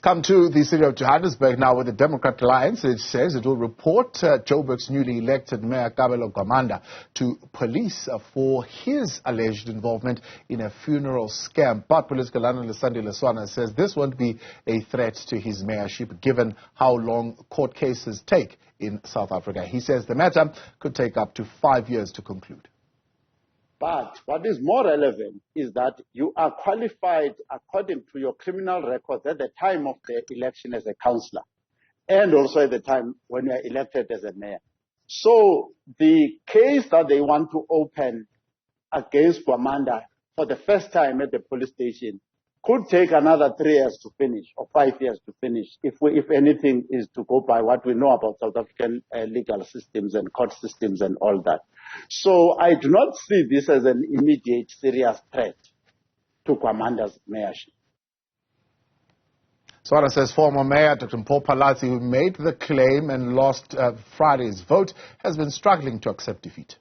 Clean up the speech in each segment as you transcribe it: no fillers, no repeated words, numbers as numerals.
Come to the City of Johannesburg now with the Democrat Alliance. It says it will report Joburg's newly elected Mayor Kabelo Gwamanda to police for his alleged involvement in a funeral scam. But political analyst Sandy Leswana says this won't be a threat to his mayorship given how long court cases take in South Africa. He says the matter could take up to 5 years to conclude. But what is more relevant is that you are qualified according to your criminal records at the time of the election as a councillor and also at the time when you are elected as a mayor. So the case that they want to open against Gwamanda for the first time at the police station could take another 3 years to finish or 5 years to finish if anything is to go by what we know about South African legal systems and court systems and all that. So I do not see this as an immediate serious threat to Gwamanda's mayorship. Swara says former Mayor Dr. Mpho Phalatse, who made the claim and lost Friday's vote, has been struggling to accept defeat.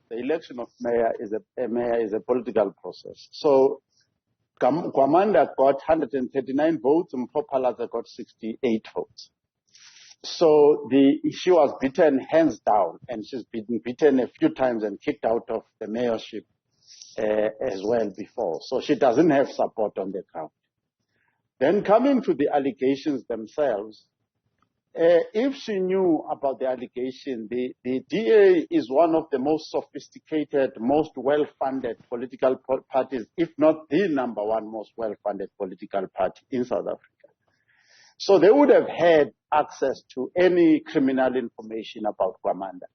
The election of mayor is a political process. So Gwamanda got 139 votes, Mpho Phalatse got 68 votes. So she was beaten hands down, and she's been beaten a few times and kicked out of the mayorship as well before. So she doesn't have support on the ground. Then coming to the allegations themselves, if she knew about the allegation, the DA is one of the most sophisticated, most well-funded political parties, if not the number one most well-funded political party in South Africa. So they would have had access to any criminal information about Gwamanda.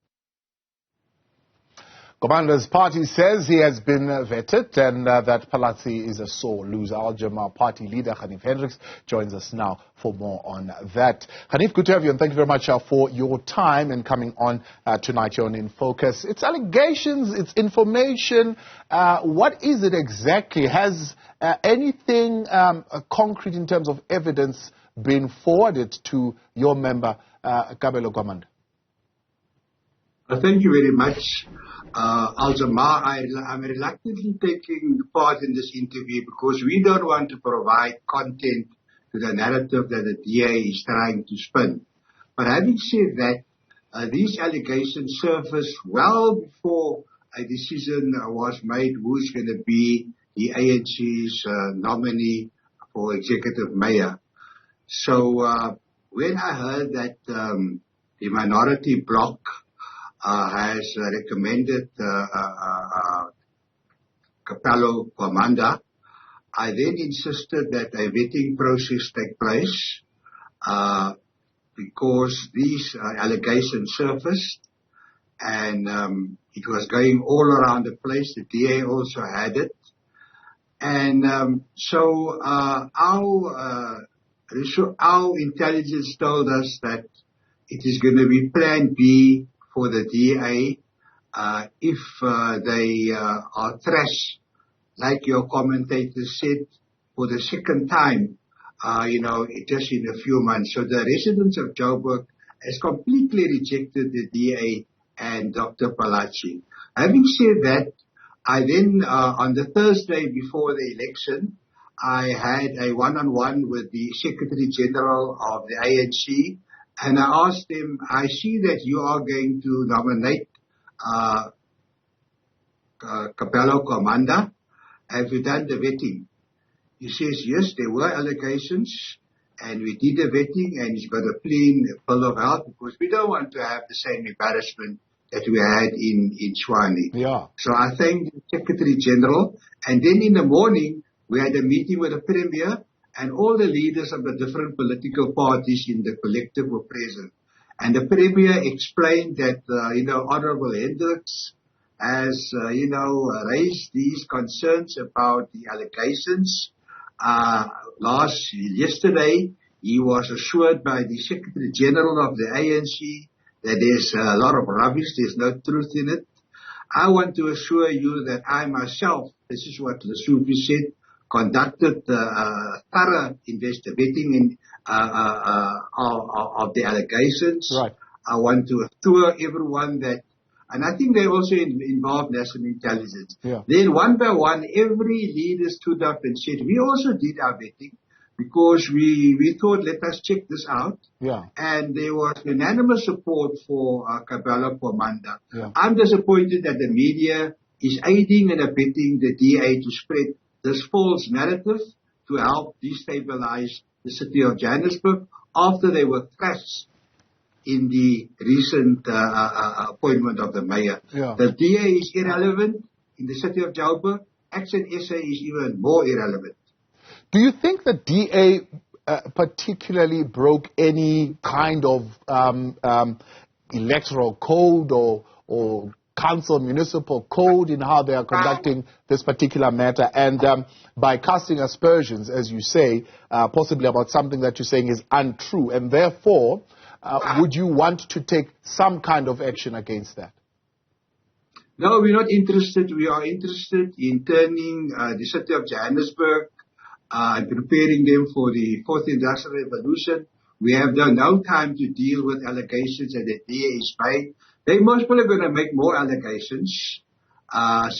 Gwamanda's party says he has been vetted and that Phalatse is a sore loser. Our Jama-ah party leader, Ganief Hendricks, joins us now for more on that. Ganief, good to have you, and thank you very much for your time and coming on tonight here on In Focus. It's allegations, it's information. What is it exactly? Has anything concrete in terms of evidence been forwarded to your member, Kabelo Gwamanda? Thank you very much. Jama-ah, I'm reluctantly taking part in this interview because we don't want to provide content to the narrative that the DA is trying to spin. But having said that, these allegations surfaced well before a decision was made who's going to be the ANC's nominee for executive mayor. So when I heard that the minority bloc has recommended Kabelo Gwamanda, I then insisted that a vetting process take place because these allegations surfaced and it was going all around the place. The DA also had it. And so our intelligence told us that it is going to be plan B for the DA if they are thrashed, like your commentator said, for the second time, just in a few months. So the residents of Joburg has completely rejected the DA and Dr. Phalatse. Having said that, I then, on the Thursday before the election, I had a one-on-one with the Secretary General of the ANC, and I asked him, I see that you are going to nominate Kabelo Gwamanda. Have you done the vetting? He says, yes, there were allegations, and we did the vetting, and he's got a clean bill of health because we don't want to have the same embarrassment that we had in Tshwane. Yeah. So I thanked the Secretary General, and then in the morning, we had a meeting with the Premier, and all the leaders of the different political parties in the collective were present. And the Premier explained that, Honorable Hendricks has, raised these concerns about the allegations. Yesterday, he was assured by the Secretary General of the ANC that there's a lot of rubbish, there's no truth in it. I want to assure you that I myself, this is what Lesotho said, conducted thorough investigating of the allegations. Right. I want to assure everyone that, and I think they also involved national intelligence. Yeah. Then one by one, every leader stood up and said, we also did our vetting. because we thought, let us check this out. Yeah. And there was unanimous support for Kabelo Gwamanda. Yeah. I'm disappointed that the media is aiding and abetting the DA to spread this false narrative to help destabilize the city of Johannesburg after they were thrashed in the recent appointment of the mayor. Yeah. The DA is irrelevant in the city of Johannesburg. Action SA is even more irrelevant. Do you think the DA particularly broke any kind of electoral code or council municipal code in how they are conducting this particular matter, and by casting aspersions, as you say, possibly about something that you're saying is untrue, and therefore would you want to take some kind of action against that? No, we're not interested. We are interested in turning the city of Johannesburg and preparing them for the fourth industrial revolution. We have no time to deal with allegations that the DA is made. They're most probably going to make more allegations. I've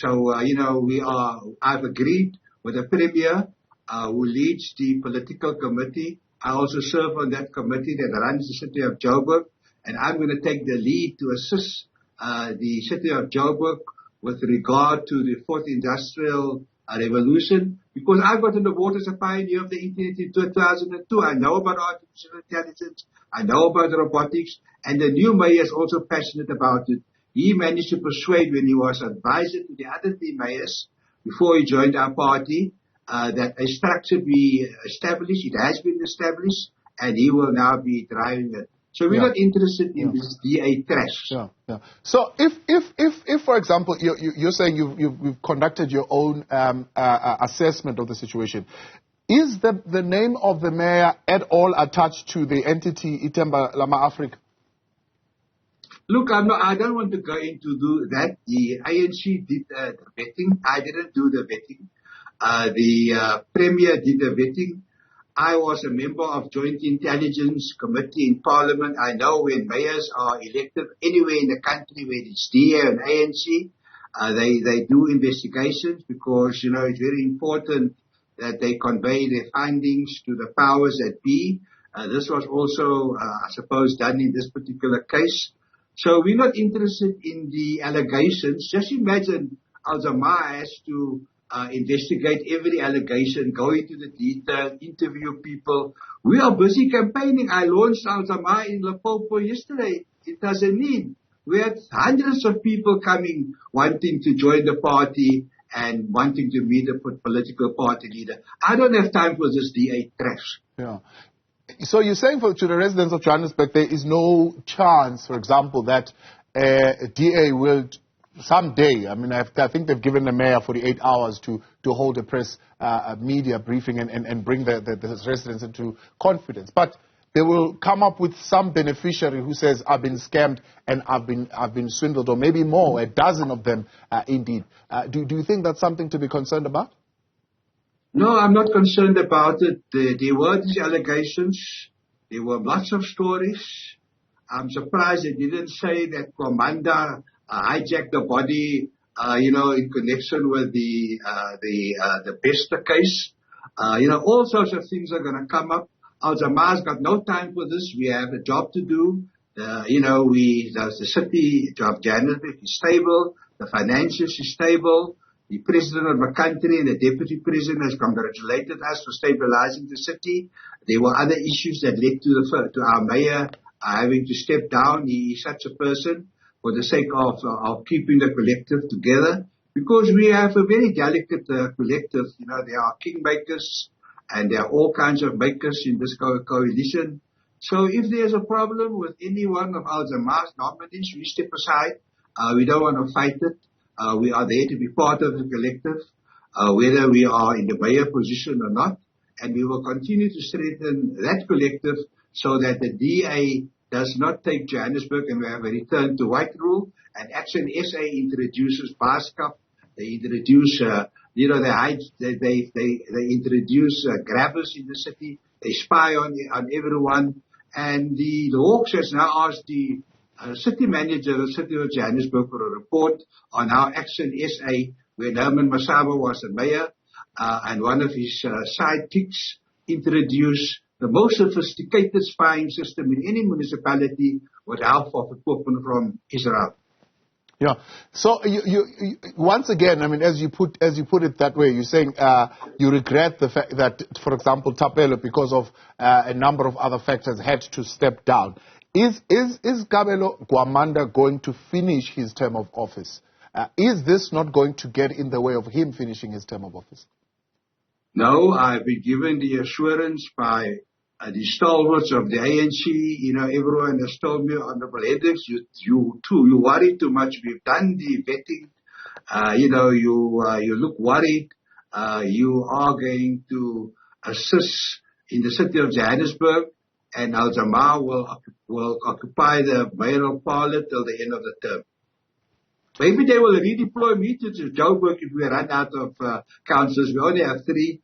agreed with the Premier who leads the political committee. I also serve on that committee that runs the city of Joburg, and I'm going to take the lead to assist the city of Joburg with regard to the fourth industrial revolution, because I got on the board as a pioneer of the internet in 2002. I know about artificial intelligence, I know about robotics, and the new mayor is also passionate about it. He managed to persuade, when he was advisor to the other three mayors before he joined our party, that a structure be established. It has been established, and he will now be driving it. So we're not interested in this DA trash. Yeah, yeah. So if for example, you're saying you've conducted your own assessment of the situation, is the name of the mayor at all attached to the entity Itemba Lama Africa? Look, I don't want to go into that. The ANC did the vetting. I didn't do the vetting. The Premier did the vetting. I was a member of Joint Intelligence Committee in Parliament. I know when mayors are elected anywhere in the country where it's DA and ANC, they do investigations because, it's very important that they convey their findings to the powers that be. This was also, I suppose, done in this particular case. So we're not interested in the allegations. Just imagine Jama-ah has to investigate every allegation, go into the detail, interview people. We are busy campaigning. I launched Jama-ah in Limpopo yesterday. It doesn't need. We had hundreds of people coming, wanting to join the party and wanting to meet a political party leader. I don't have time for this DA trash. Yeah. So you're saying to the residents of Johannesburg, there is no chance, for example, that DA will someday, I think they've given the mayor 48 hours to hold a press media briefing and bring the residents into confidence. But they will come up with some beneficiary who says, I've been scammed and I've been swindled, or maybe more, a dozen of them indeed. Do you think that's something to be concerned about? No, I'm not concerned about it. There were these allegations. There were lots of stories. I'm surprised they didn't say that Gwamanda hijacked the body, in connection with the Bester case. All sorts of things are going to come up. Jama-ah's got no time for this. We have a job to do. The city of Johannesburg is stable. The finances is stable. The president of the country and the deputy president has congratulated us for stabilizing the city. There were other issues that led to our mayor having to step down. He is such a person for the sake of keeping the collective together, because we have a very delicate collective. There are kingmakers and there are all kinds of makers in this coalition. So if there's a problem with any one of our Jama-ah's nominees, we step aside. We don't want to fight it. We are there to be part of the collective, whether we are in the mayor position or not. And we will continue to strengthen that collective so that the DA does not take Johannesburg and we have a return to white rule. And Action SA introduces BASCAP. They introduce, they introduce grabbers in the city. They spy on everyone. And the Hawks has now asked the city manager of the city of Johannesburg for a report on how Action SA, where Herman Masaba was the mayor, and one of his sidekicks introduce the most sophisticated spying system in any municipality with help of equipment from Israel. Yeah. So you once again, I mean, as you put it that way, you're saying you regret the fact that, for example, Kabelo, because of a number of other factors, had to step down. Is Kabelo Gwamanda going to finish his term of office? Is this not going to get in the way of him finishing his term of office? No, I've been given the assurance by the stalwarts of the ANC. You know, everyone has told me, Honorable Hendricks, you worry too much. We've done the vetting. You look worried. You are going to assist in the city of Johannesburg, and Jama-ah will occupy the mayoral parliament till the end of the term. Maybe they will redeploy me to Joburg if we run out of councillors. We only have 3,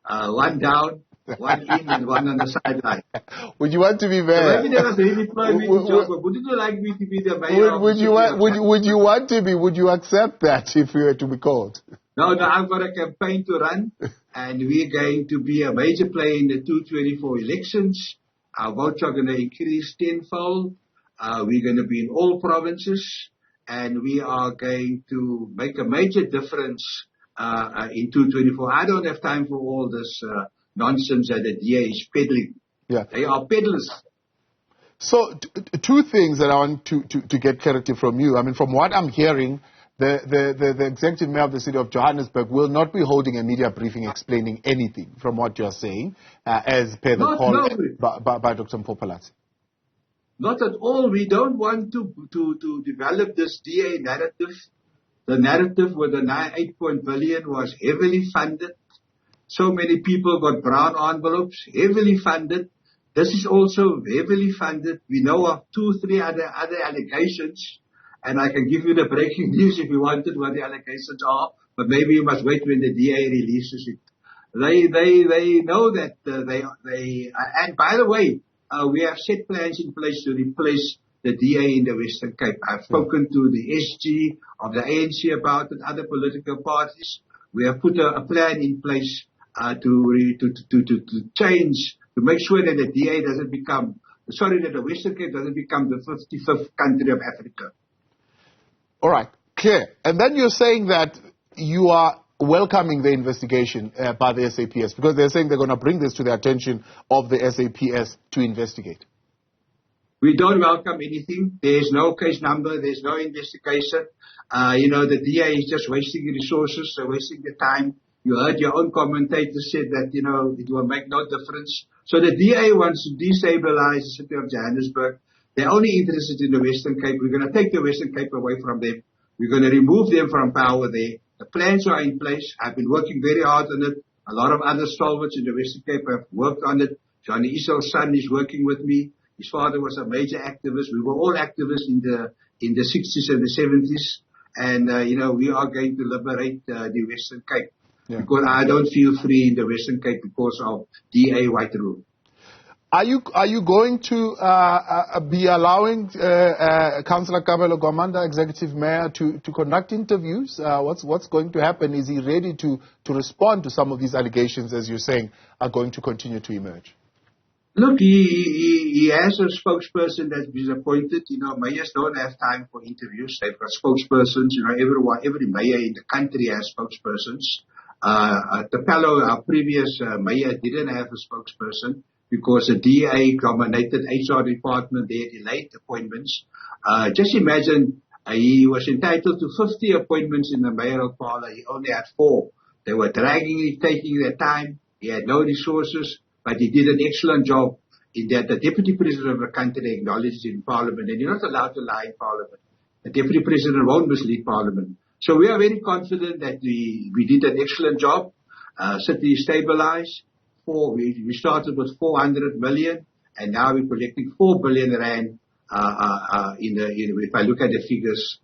one down, one in, and one on the sideline. Would you want to be there? So maybe they will redeploy me to Joburg. Wouldn't you like me to be the mayor? Would you want to be? Would you accept that if you were to be called? No, I've got a campaign to run, and we're going to be a major player in the 2024 elections. Our votes are going to increase tenfold. We're going to be in all provinces, and we are going to make a major difference in 2024. I don't have time for all this nonsense that the DA is peddling. Yeah. They are peddlers. So, two things that I want to get clarity from you. I mean, from what I'm hearing, the executive mayor of the City of Johannesburg will not be holding a media briefing explaining anything from what you're saying, as per the call by Dr. Mpho Phalatse. Not at all. We don't want to develop this DA narrative. The narrative with the 8 billion was heavily funded. So many people got brown envelopes, heavily funded. This is also heavily funded. We know of 2-3 other allegations, and I can give you the breaking news if you wanted what the allegations are, but maybe you must wait when the DA releases it. They know that and by the way, we have set plans in place to replace the DA in the Western Cape. I've spoken to the SG of the ANC about it, other political parties. We have put a plan in place to change, to make sure that the DA doesn't become, that the Western Cape doesn't become the 55th country of Africa. All right, clear. And then you're saying that you are welcoming the investigation by the SAPS, because they're saying they're going to bring this to the attention of the SAPS to investigate. We don't welcome anything. There's no case number. There's no investigation. The DA is just wasting resources, wasting the time. You heard your own commentator said that, it will make no difference. So the DA wants to destabilize the city of Johannesburg. They're only interested in the Western Cape. We're going to take the Western Cape away from them. We're going to remove them from power there. The plans are in place. I've been working very hard on it. A lot of other stalwarts in the Western Cape have worked on it. Johnny Isel's son is working with me. His father was a major activist. We were all activists in the 60s and the 70s. And, we are going to liberate the Western Cape. Yeah. Because I don't feel free in the Western Cape because of DA white rule. Are you going to be allowing Councillor Kabelo Gwamanda, Executive Mayor, to conduct interviews? What's going to happen? Is he ready to respond to some of these allegations, as you're saying, are going to continue to emerge? Look, he has a spokesperson that's been appointed. Mayors don't have time for interviews. They've got spokespersons. Every mayor in the country has spokespersons. Kabelo, our previous mayor, didn't have a spokesperson because the DA dominated HR department. They delayed appointments. Just imagine, he was entitled to 50 appointments in the mayoral parlour. He only had 4. They were dragging it, taking their time. He had no resources, but he did an excellent job in that the deputy president of the country acknowledged in parliament, and you're not allowed to lie in parliament. The deputy president won't mislead parliament. So we are very confident that we did an excellent job. City is stabilized. We started with 400 million, and now we're collecting 4 billion rand. If I look at the figures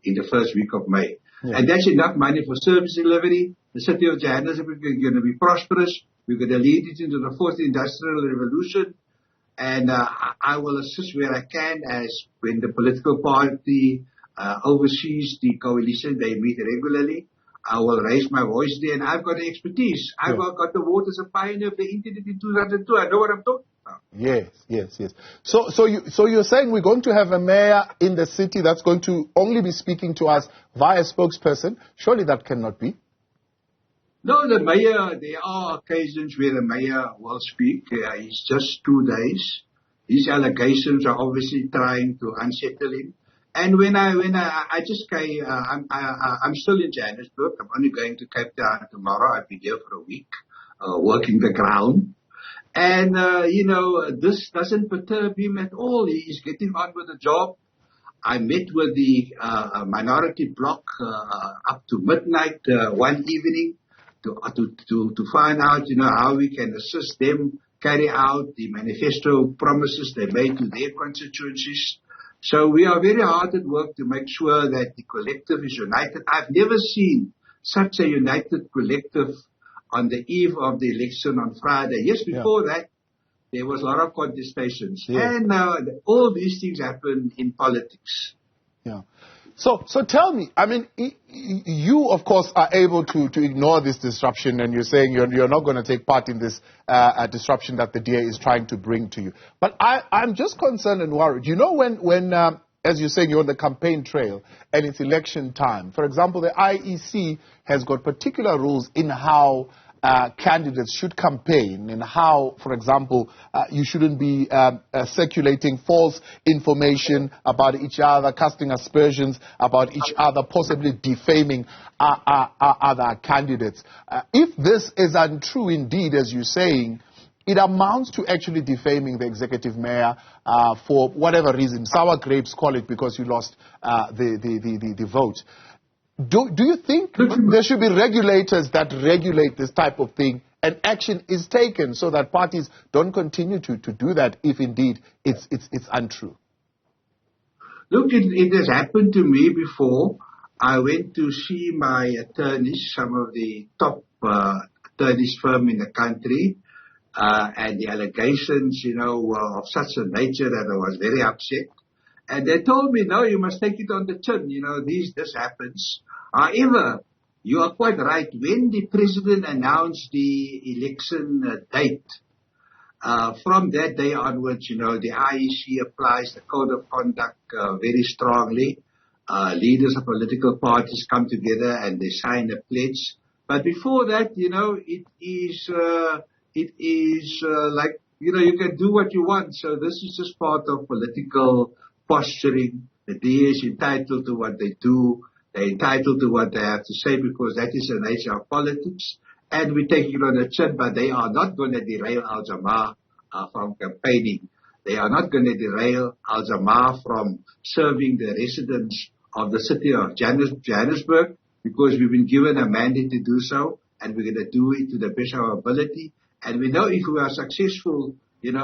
in the first week of May, and that's enough money for service delivery. The city of Johannesburg is going to be prosperous. We're going to lead it into the 4th industrial revolution, and I will assist where I can. As when the political party oversees the coalition, they meet regularly. I will raise my voice there, and I've got the expertise. I've got the water as a pioneer of the internet in 2002. I know what I'm talking about. Yes. So you're saying we're going to have a mayor in the city that's going to only be speaking to us via spokesperson? Surely that cannot be. No, the mayor, there are occasions where the mayor will speak. It's just 2 days. These allegations are obviously trying to unsettle him. And when I just came, I'm still in Johannesburg. I'm only going to Cape Town tomorrow. I'll be there for a week, working the ground. And, this doesn't perturb him at all. He is getting on with the job. I met with the minority bloc up to midnight one evening to find out, how we can assist them carry out the manifesto promises they made to their constituencies. So we are very hard at work to make sure that the collective is united. I've never seen such a united collective on the eve of the election on Friday. Yes, before that, there was a lot of contestations. Yeah. And all these things happen in politics. Yeah. So tell me, I mean, you, of course, are able to ignore this disruption, and you're saying you're not going to take part in this disruption that the DA is trying to bring to you. But I'm just concerned and worried. When as you're saying, you're on the campaign trail and it's election time. For example, the IEC has got particular rules in how candidates should campaign, and how, for example, you shouldn't be circulating false information about each other, casting aspersions about each other, possibly defaming other candidates. If this is untrue indeed, as you're saying, it amounts to actually defaming the executive mayor for whatever reason. Sour grapes, call it, because you lost the vote. Do you think there should be regulators that regulate this type of thing, and action is taken so that parties don't continue to do that if indeed it's untrue? Look, it has happened to me before. I went to see my attorneys, some of the top attorneys firm in the country, and the allegations, were of such a nature that I was very upset. And they told me, no, you must take it on the chin. This happens. However, you are quite right. When the president announced the election date, from that day onwards, the IEC applies the code of conduct very strongly. Leaders of political parties come together and they sign a pledge. But before that, it is like, you can do what you want. So this is just part of political posturing. The DA is entitled to what they do. They're entitled to what they have to say, because that is the nature of politics. And we take it on the chin, but they are not going to derail Jama-ah from campaigning. They are not going to derail Jama-ah from serving the residents of the city of Johannesburg, because we've been given a mandate to do so, and we're going to do it to the best of our ability. And we know if we are successful, then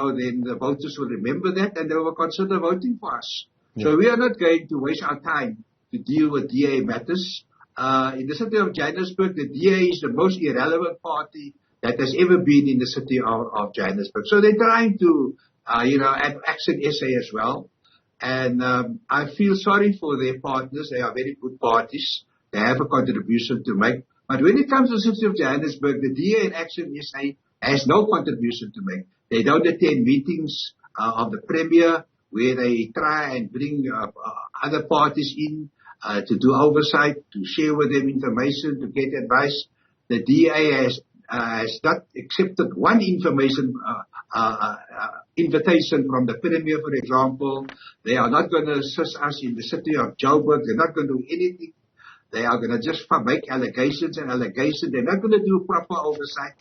the voters will remember that and they will consider voting for us. Yeah. So we are not going to waste our time to deal with DA matters. In the city of Johannesburg, the DA is the most irrelevant party that has ever been in the city of Johannesburg. So they're trying to, add Action SA as well. And I feel sorry for their partners. They are very good parties. They have a contribution to make. But when it comes to the city of Johannesburg, the DA and Action SA has no contribution to make. They don't attend meetings of the Premier where they try and bring other parties in to do oversight, to share with them information, to get advice. The DA has not accepted one invitation from the Premier, for example. They are not going to assist us in the city of Joburg. They're not going to do anything. They are going to just make allegations and allegations. They're not going to do proper oversight.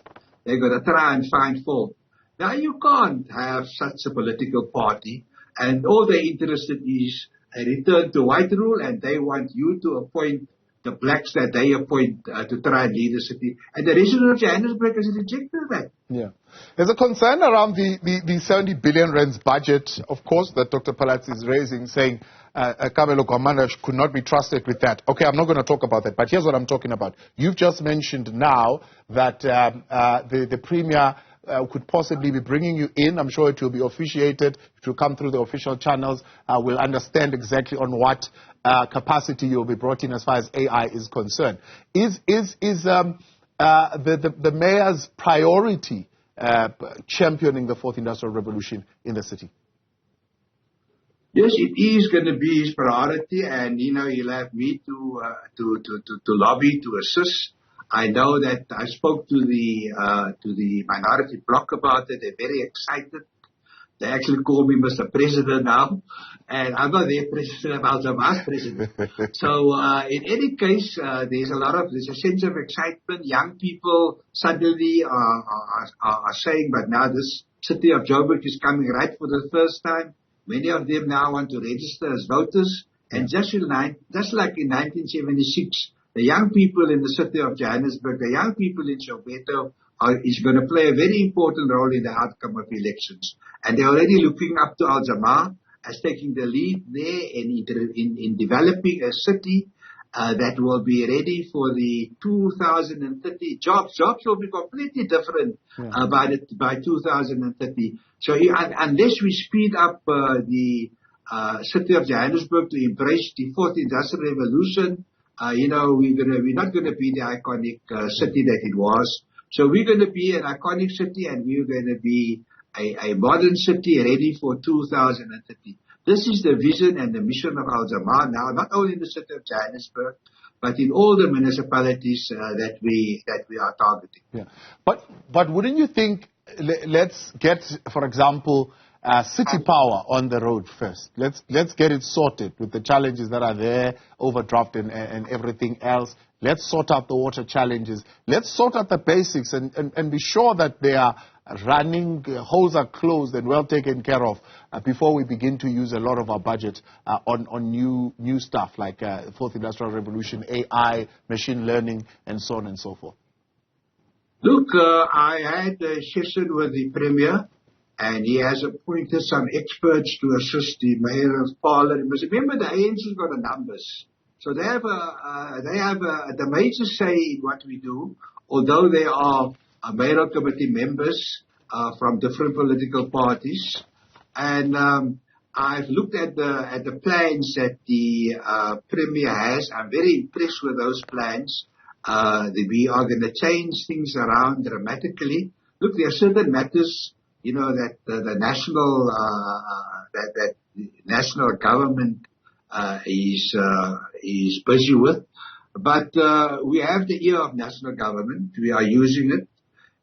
They're going to try and find fault. Now, you can't have such a political party, and all they're interested is a return to white rule, and they want you to appoint the blacks that they appoint to try and lead the city. And the resident of Johannesburg has rejected that. Yeah. There's a concern around the 70 billion rands budget, of course, that Dr. Phalatse is raising, saying Kabelo Gwamanda could not be trusted with that. Okay, I'm not going to talk about that, but here's what I'm talking about. You've just mentioned now that the Premier could possibly be bringing you in. I'm sure it will be officiated. It will come through the official channels. We'll understand exactly on what capacity you'll be brought in as far as AI is concerned. Is the mayor's priority championing the fourth industrial revolution in the city? Yes, it is going to be his priority, and he'll have me to lobby to assist. I know that I spoke to the minority bloc about it. They're very excited. They actually call me Mr. President now, and I'm not their president, I'm Jama-ah's president. So in any case, there's a sense of excitement. Young people suddenly are saying, but now this City of Joburg is coming right for the first time. Many of them now want to register as voters. And just like in 1976, the young people in the City of Johannesburg, the young people in Soweto is going to play a very important role in the outcome of elections. And they're already looking up to Jama-ah as taking the lead there in developing a city that will be ready for the 2030 jobs. Jobs will be completely different by 2030. So unless we speed up the City of Johannesburg to embrace the fourth industrial revolution, we're not going to be the iconic city that it was. So we're going to be an iconic city, and we're going to be a modern city ready for 2030. This is the vision and the mission of Jama-ah now, not only in the City of Johannesburg, but in all the municipalities that we are targeting. Yeah. But wouldn't you think, let's get, for example, city power on the road first. Let's get it sorted with the challenges that are there, overdraft and everything else. Let's sort out the water challenges. Let's sort out the basics and be sure that they are running, holes are closed and well taken care of before we begin to use a lot of our budget on new stuff like Fourth Industrial Revolution, AI, machine learning, and so on and so forth. Look, I had a session with the Premier, and he has appointed some experts to assist the mayor of Parliament. Remember, the ANC's got the numbers. So they have the major say in what we do, although they are mayoral committee members from different political parties. And I've looked at the plans that the Premier has. I'm very impressed with those plans. We are going to change things around dramatically. Look, there are certain matters, that the national government is busy with. But we have the ear of national government. We are using it.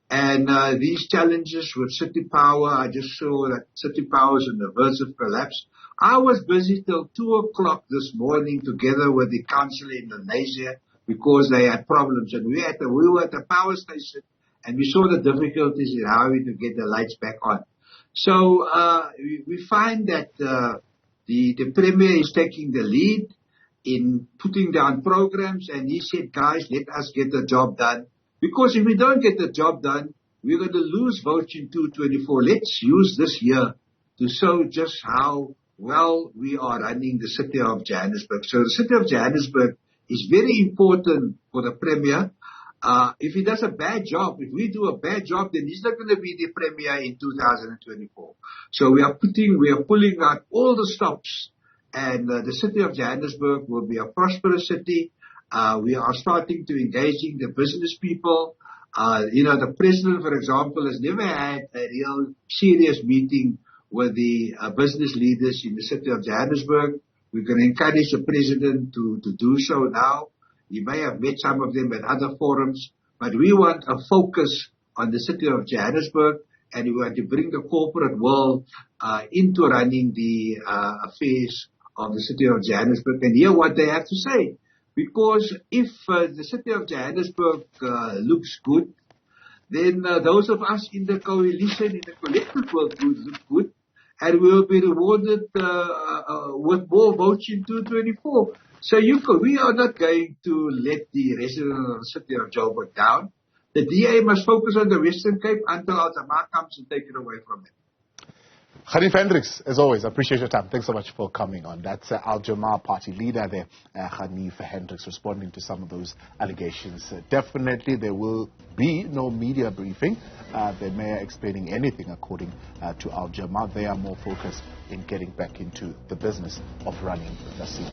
And these challenges with city power, I just saw that city power is on the verge of collapse. I was busy till 2 o'clock this morning together with the council in Indonesia because they had problems. And we were at the power station and we saw the difficulties in how to get the lights back on. So we find that the Premier is taking the lead in putting down programs, and he said, guys, let us get the job done. Because if we don't get the job done, we're going to lose votes in 2024. Let's use this year to show just how well we are running the City of Johannesburg. So the City of Johannesburg is very important for the Premier. If he does a bad job, if we do a bad job, then he's not going to be the Premier in 2024. So we are pulling out all the stops, and the City of Johannesburg will be a prosperous city. We are starting to engaging the business people. The president, for example, has never had a real serious meeting with the business leaders in the City of Johannesburg. We're going to encourage the president to do so now. He may have met some of them at other forums, but we want a focus on the City of Johannesburg, and we want to bring the corporate world into running the affairs of the City of Johannesburg and hear what they have to say. Because if the City of Johannesburg looks good, then those of us in the coalition, in the collective will look good, and we will be rewarded with more votes in 2024. So we are not going to let the residents of the City of Joburg down. The DA must focus on the Western Cape until Jama-ah comes and take it away from them. Ganief Hendricks, as always, I appreciate your time. Thanks so much for coming on. That's Jama-ah party leader there, Ganief Hendricks, responding to some of those allegations. Definitely there will be no media briefing. The mayor explaining anything according to Jama-ah. They are more focused in getting back into the business of running the city.